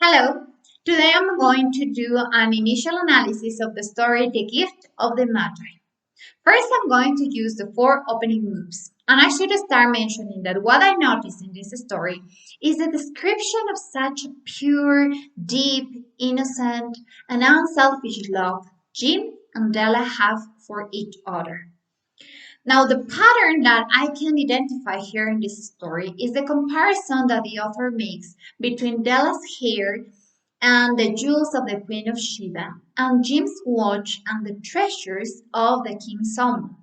Hello, today I'm going to do an initial analysis of the story The Gift of the Magi. First, I'm going to use the four opening moves. And I should start mentioning that what I noticed in this story is the description of such pure, deep, innocent, and unselfish love Jim and Della have for each other. Now, the pattern that I can identify here in this story is the comparison that the author makes between Della's hair and the jewels of the Queen of Sheba, and Jim's watch and the treasures of the King Solomon.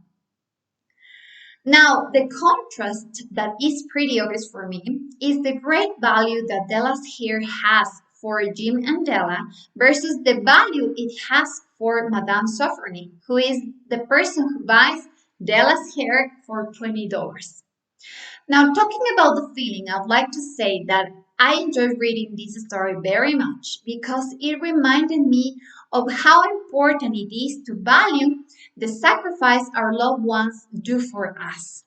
Now, the contrast that is pretty obvious for me is the great value that Della's hair has for Jim and Della versus the value it has for Madame Sophronie, who is the person who buys Della's hair for $20. Now, talking about the feeling, I'd like to say that I enjoyed reading this story very much because it reminded me of how important it is to value the sacrifice our loved ones do for us.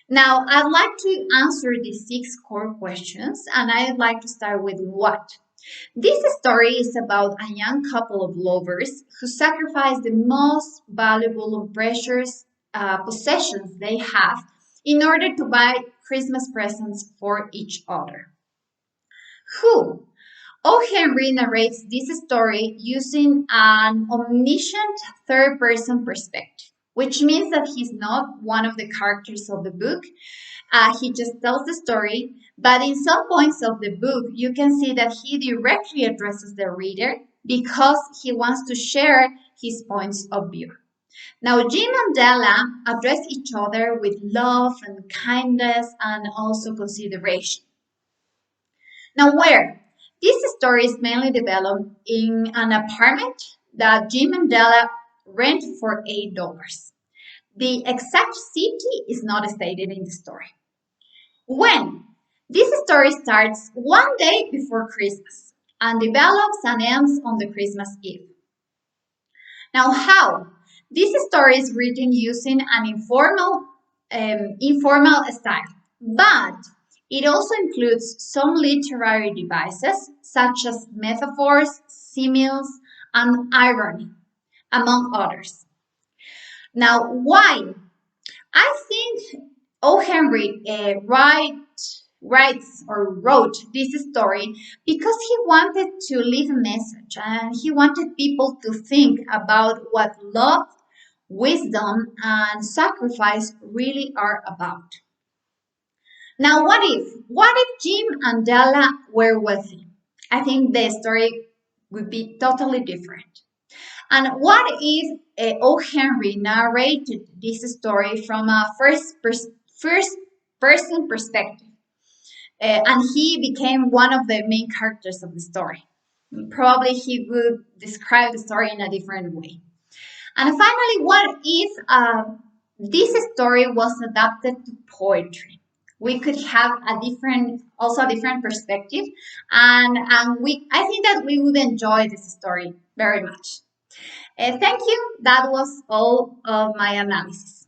Now, I'd like to answer these six core questions, and I'd like to start with what? This story is about a young couple of lovers who sacrifice the most valuable and precious possessions they have in order to buy Christmas presents for each other. Who? O. Henry narrates this story using an omniscient third person perspective, which means that he's not one of the characters of the book. He just tells the story, but in some points of the book, you can see that he directly addresses the reader because he wants to share his points of view. Now, Jim and Della address each other with love and kindness and also consideration. Now, where? This story is mainly developed in an apartment that Jim and Della rent for $8. The exact city is not stated in the story. When? This story starts one day before Christmas and develops and ends on the Christmas Eve. Now, how? This story is written using an informal style, but it also includes some literary devices such as metaphors, similes, and irony, among others. Now, why? I think O. Henry wrote this story because he wanted to leave a message and he wanted people to think about what love, wisdom, and sacrifice really are about. Now, what if? What if Jim and Della were wealthy? I think the story would be totally different. And what if O. Henry narrated this story from a first person perspective? And he became one of the main characters of the story. Probably he would describe the story in a different way. And finally, what if this story was adapted to poetry? We could have a different perspective, and I think that we would enjoy this story very much. Thank you. That was all of my analysis.